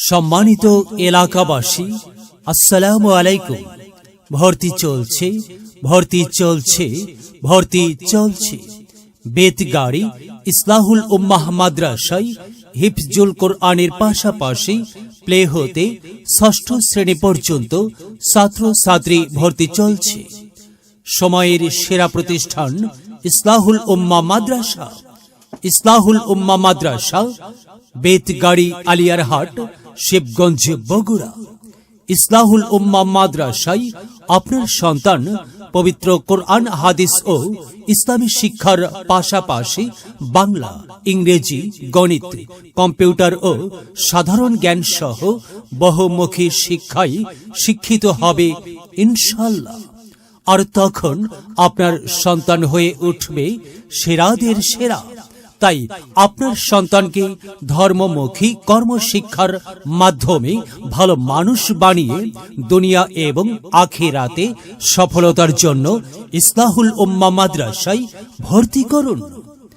সম্মানিত এলাকাবাসী, আসসালামু আলাইকুম। ভর্তি চলছে, ভর্তি চলছে, ভর্তি চলছে। বেতগাড়ি ইসলাহুল উম্মাহ মাদ্রাসায় হিফজুল কোরআনের পাশাপাশি প্লে হতে ষষ্ঠ শ্রেণী পর্যন্ত ছাত্রছাত্রী ভর্তি চলছে। সময়ের সেরা প্রতিষ্ঠান ইসলাহুল উম্মাহ মাদ্রাসা। ইসলাহুল উম্মাহ মাদ্রাসা, বেতগাড়ি, আলিয়ারহাট, শিবগঞ্জ, বগুড়া। ইসলাহুল উম্মাহ মাদ্রাসায় আপনার সন্তান পবিত্র কোরআন, হাদিস ও ইসলামী শিক্ষার পাশাপাশি বাংলা, ইংরেজি, গণিত, কম্পিউটার ও সাধারণ জ্ঞান সহ বহুমুখী শিক্ষায় শিক্ষিত হবে ইনশাআল্লাহ। আর তখন আপনার সন্তান হয়ে উঠবে সেরাদের সেরা। তাই আপনার সন্তানকে ধর্মমুখী কর্মশিক্ষার মাধ্যমে ভালো মানুষ বানিয়ে দুনিয়া এবং আখিরাতে সফলতার জন্য ইসলাহুল উম্মাহ মাদ্রাসায় ভর্তি করুন।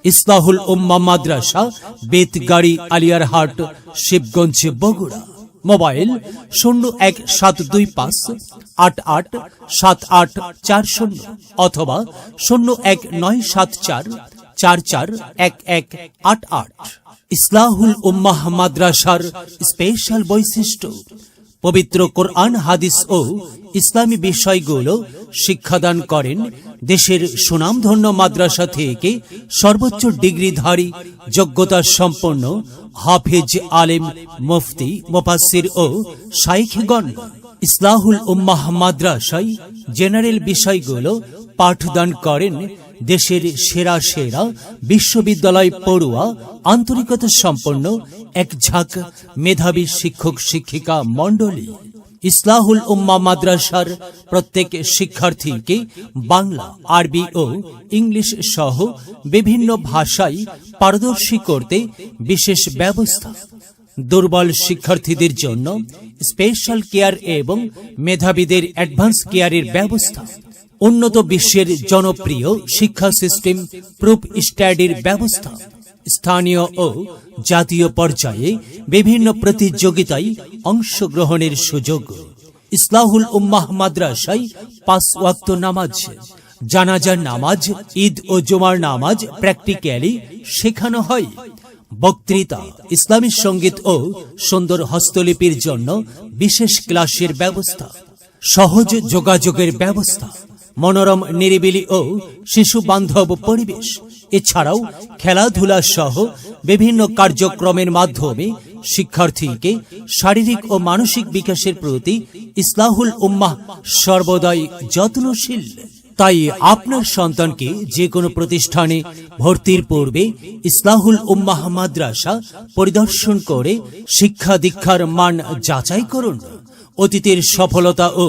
ইসলাহুল উম্মাহ মাদ্রাসা, বেতগাড়ি, আলিয়ারহাট, শিবগঞ্জ, বগুড়া। মোবাইল 0175887840 অথবা 01974441188। ইসলাহুল উম্মাহ মাদ্রাসার স্পেশাল বৈশিষ্ট্য: পবিত্র কোরআন, হাদিস ও ইসলামী বিষয়গুলো শিক্ষাদান করেন। দেশের সুনামধন্য মাদ্রাসা থেকে সর্বোচ্চ ডিগ্রিধারী, যোগ্যতা সম্পন্ন হাফেজ, আলেম, মুফতি, মুফাসসির ও শাইখগণ। ইসলাহুল উম্মাহ মাদ্রাসায় জেনারেল বিষয়গুলো পাঠদান করেন দেশের সেরা সেরা বিশ্ববিদ্যালয় পড়ুয়া, আন্তরিকতা সম্পন্ন এক ঝাঁক মেধাবী শিক্ষক শিক্ষিকা মণ্ডলী। ইসলাহুল উম্মাহ মাদ্রাসার প্রত্যেক শিক্ষার্থীকে বাংলা, আরবি ও ইংলিশ সহ বিভিন্ন ভাষায় পারদর্শী করতে বিশেষ ব্যবস্থা। দুর্বল শিক্ষার্থীদের জন্য স্পেশাল কেয়ার এবং মেধাবীদের অ্যাডভান্স কেয়ারের ব্যবস্থা। উন্নত বিশ্বের জনপ্রিয় শিক্ষা সিস্টেম প্রুফ স্টাডির ব্যবস্থা। স্থানীয় ও জাতীয় পর্যায়ে বিভিন্ন প্রতিযোগিতায় অংশগ্রহণের সুযোগ। ইসলাহুল উম্মাহ মাদ্রাসায় 5 ওয়াক্ত নামাজ, জানাজার নামাজ, ঈদ ও জুমার নামাজ প্র্যাকটিক্যালি শেখানো হয়। বক্তৃতা, ইসলামী সঙ্গীত ও সুন্দর হস্তলিপির জন্য বিশেষ ক্লাসের ব্যবস্থা। সহজ যোগাযোগের ব্যবস্থা, মনোরম, নিরিবিলি ও শিশু বান্ধব পরিবেশ। এছাড়াও খেলাধুলা সহ বিভিন্ন কার্যক্রমের মাধ্যমে শিক্ষার্থীকে শারীরিক ও মানসিক বিকাশের প্রতি ইসলাহুল উম্মাহ সর্বদাই যত্নশীল। তাই আপনার সন্তানকে যে কোনো প্রতিষ্ঠানে ভর্তির পূর্বে ইসলাহুল উম্মাহ মাদ্রাসা পরিদর্শন করে শিক্ষা দীক্ষার মান যাচাই করুন। অতীতের সফলতা ও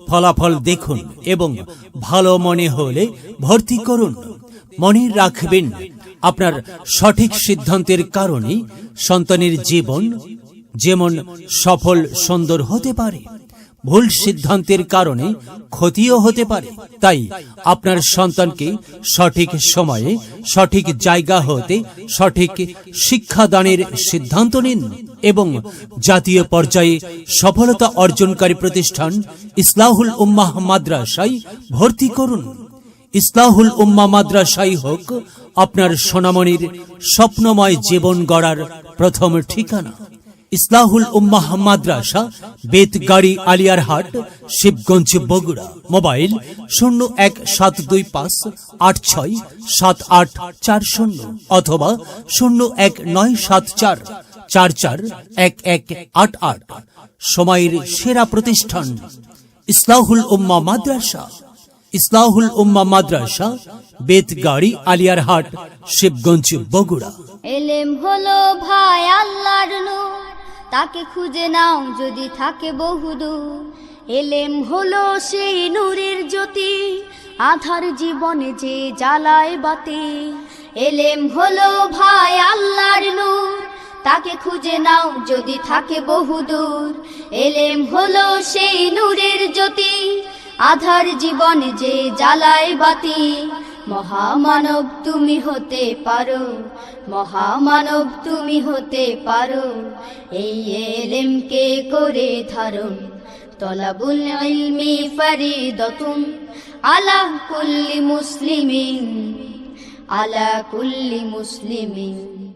ফলাফল দেখুন এবং ভালো মনে হলে ভর্তি করুন। মনে রাখবেন, আপনার সঠিক সিদ্ধান্তের কারণে সন্তানের জীবন যেমন সফল সুন্দর হতে পারে, ভুল সিদ্ধান্তের কারণে ক্ষতিও হতে পারে। তাই আপনার সন্তানকে সঠিক সময়ে সঠিক জায়গা হতে সঠিক শিক্ষাদানের সিদ্ধান্ত নিন এবং জাতীয় পর্যায়ে সফলতা অর্জনকারী প্রতিষ্ঠান ইসলাহুল উম্মাহ মাদ্রাসায় ভর্তি করুন। ইসলাহুল উম্মাহ মাদ্রাসাই হোক আপনার সোনামণির স্বপ্নময় জীবন গড়ার প্রথম ঠিকানা। ইসলাহুল উম্মাহ মাদ্রাসা, বেতগাড়ি, আলিয়ারহাট, শিবগঞ্জ, বগুড়া। মোবাইল 01725867840 অথবা 01974441188। সময়ের সেরা প্রতিষ্ঠান ইসলাহুল উম্মাহ মাদ্রাসা। ইসলাহুল উম্মাহ মাদ্রাসা, বেতগাড়ি, আলিয়ারহাট, শিবগঞ্জ, বগুড়া। এলেম হলো ভাই আল্লাহর নূর, তাকে খুঁজে নাও যদি থাকে বহুদূর। এলেম হলো সেই নূরের জ্যোতি, আধার জীবনে যে জ্বালায় বাতি। এলেম হলো ভাই আল্লাহর নূর, তাকে খুঁজে নাও যদি থাকে বহুদূর। এলেম হলো সেই নূরের জ্যোতি, আধার জীবনে যে জ্বালায় বাতি। মহামানব তুমি হতে পারো, মহামানব তুমি হতে পারো। এই এলেমকে করে ধারণ, তলাবুল ইলমি ফরিদাতুন আলা কুল্লি মুসলিমিন, আলা কুল্লি মুসলিমিন।